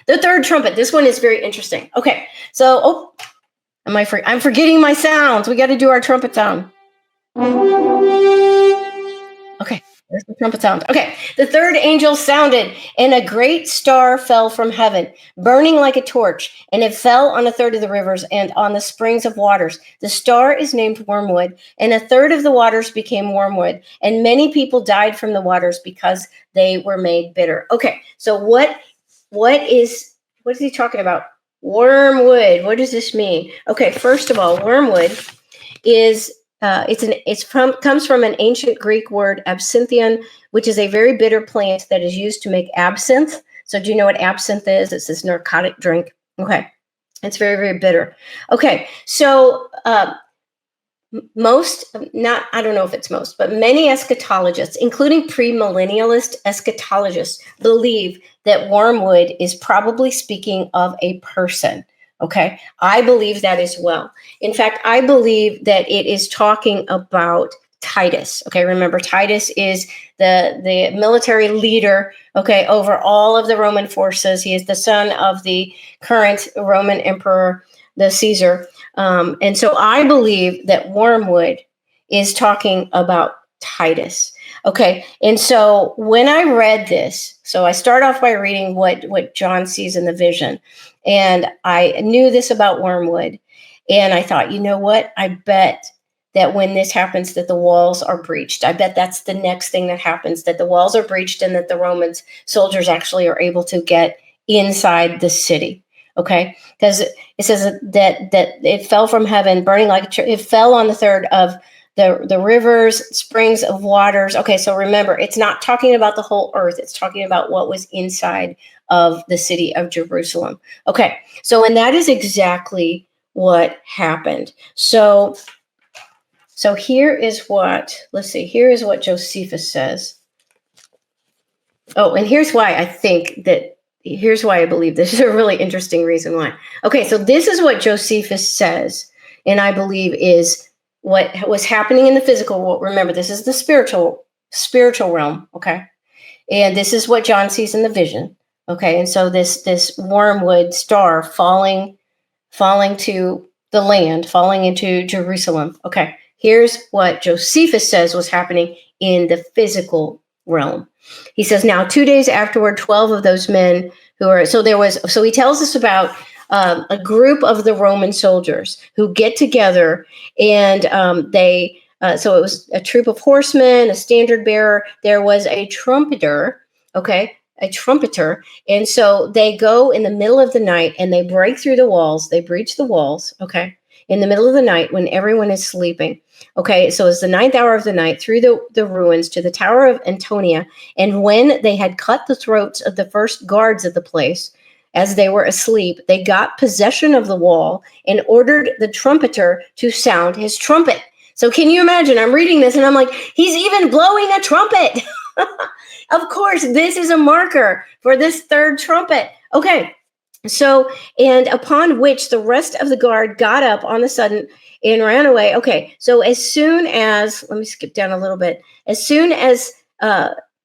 The third trumpet. This one is very interesting. Okay, so I'm forgetting my sounds. We got to do our trumpet sound. Okay, there's the trumpet sound. Okay, the third angel sounded, and a great star fell from heaven, burning like a torch, and it fell on a third of the rivers and on the springs of waters. The star is named Wormwood, and a third of the waters became wormwood, and many people died from the waters because they were made bitter. Okay, so what is he talking about? Wormwood. What does this mean? Okay, first of all, wormwood is comes from an ancient Greek word absinthion, which is a very bitter plant that is used to make absinthe. So do you know what absinthe is? It's this narcotic drink. Okay. It's very, very bitter. Okay. So I don't know if it's most, but many eschatologists, including premillennialist eschatologists, believe that wormwood is probably speaking of a person. Okay, I believe that as well. In fact, I believe that it is talking about Titus. Okay, remember Titus is the military leader, okay, over all of the Roman forces. He is the son of the current Roman emperor, the Caesar. And so I believe that wormwood is talking about Titus. Okay, and so when I read this, so I start off by reading what John sees in the vision. And I knew this about wormwood. And I thought, you know what? I bet that when this happens, that the walls are breached. I bet that's the next thing that happens, that the walls are breached and that the Roman soldiers actually are able to get inside the city. Okay? Because it says that it fell from heaven, burning like it fell on the third of the rivers, springs of waters. Okay, so remember, it's not talking about the whole earth. It's talking about what was inside of the city of Jerusalem. Okay, so and that is exactly what happened. So here is what, let's see, here is what Josephus says. Oh, and here's why I believe this is a really interesting reason why. Okay, so this is what Josephus says, and I believe is what was happening in the physical world. Remember, this is the spiritual realm, okay? And this is what John sees in the vision. Okay, and so this wormwood star falling to the land, falling into Jerusalem. Okay, here's what Josephus says was happening in the physical realm. He says, now 2 days afterward, 12 of those men so he tells us about a group of the Roman soldiers who get together, and so it was a troop of horsemen, a standard bearer. There was a trumpeter, okay, a trumpeter. And so they go in the middle of the night and they break through the walls. They breach the walls, okay, in the middle of the night when everyone is sleeping. Okay, so it's the 9th hour of the night through the ruins to the Tower of Antonia. And when they had cut the throats of the first guards of the place, as they were asleep, they got possession of the wall and ordered the trumpeter to sound his trumpet. So can you imagine? I'm reading this and I'm like, he's even blowing a trumpet. Of course, this is a marker for this third trumpet. Okay, so, and upon which the rest of the guard got up on the sudden and ran away. Okay, so as soon as, let me skip down a little bit, as soon as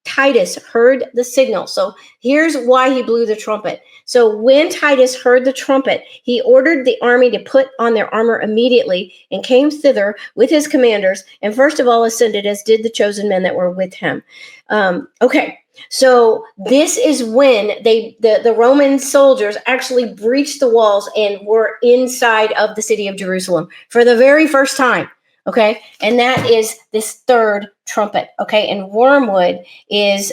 Titus heard the signal. So here's why he blew the trumpet. So when Titus heard the trumpet, he ordered the army to put on their armor immediately and came thither with his commanders, and first of all ascended, as did the chosen men that were with him. Okay, so this is when the Roman soldiers actually breached the walls and were inside of the city of Jerusalem for the very first time. Okay, and that is this third trumpet. Okay, and wormwood is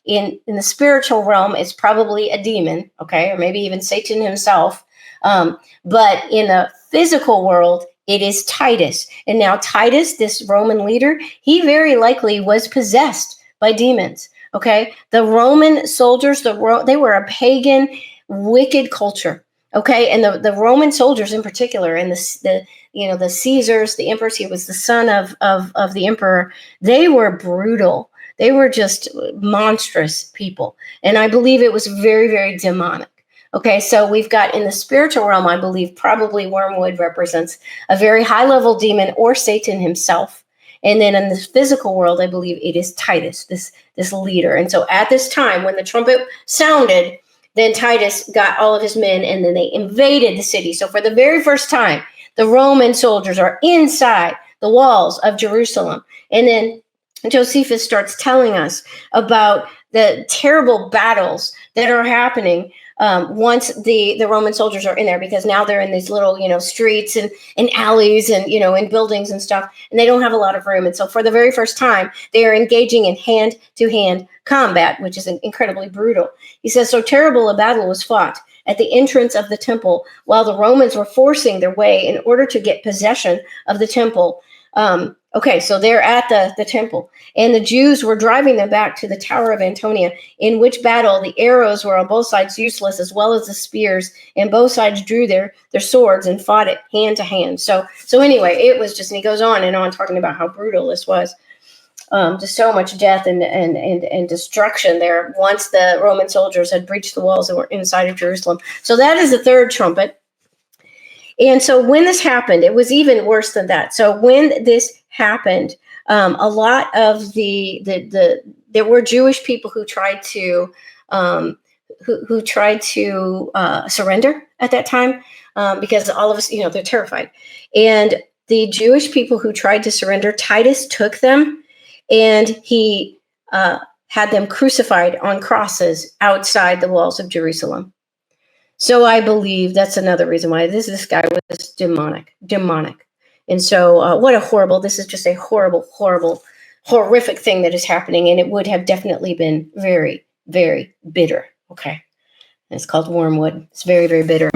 in the spiritual realm, it's probably a demon. Okay, or maybe even Satan himself. But in the physical world, it is Titus. And now Titus, this Roman leader, he very likely was possessed by demons. Okay, the Roman soldiers, they were a pagan, wicked culture. Okay, and the Roman soldiers in particular, and the Caesars, the emperors, he was the son of the emperor. They were brutal. They were just monstrous people. And I believe it was very, very demonic. Okay, so we've got in the spiritual realm, I believe probably wormwood represents a very high level demon or Satan himself. And then in the physical world, I believe it is Titus, this leader. And so at this time, when the trumpet sounded, then Titus got all of his men, and then they invaded the city. So for the very first time, the Roman soldiers are inside the walls of Jerusalem. And then Josephus starts telling us about the terrible battles that are happening once the Roman soldiers are in there, because now they're in these little, streets and alleys and, in buildings and stuff, and they don't have a lot of room. And so for the very first time, they are engaging in hand-to-hand combat, which is incredibly brutal. He says, so terrible a battle was fought at the entrance of the temple while the Romans were forcing their way in order to get possession of the temple. So they're at the temple, and the Jews were driving them back to the Tower of Antonia, in which battle the arrows were on both sides useless, as well as the spears, and both sides drew their swords and fought it hand to hand. So anyway, it was just, and he goes on and on talking about how brutal this was. Just so much death and destruction there once the Roman soldiers had breached the walls and were inside of Jerusalem. So that is the third trumpet. And so when this happened, it was even worse than that. So when this happened, a lot of there were Jewish people who tried to surrender at that time, because all of us, they're terrified. And the Jewish people who tried to surrender, Titus took them, and he had them crucified on crosses outside the walls of Jerusalem. So I believe that's another reason why this guy was demonic. And so this is just a horrible, horrific thing that is happening. And it would have definitely been very, very bitter. Okay. And it's called Wormwood. It's very, very bitter.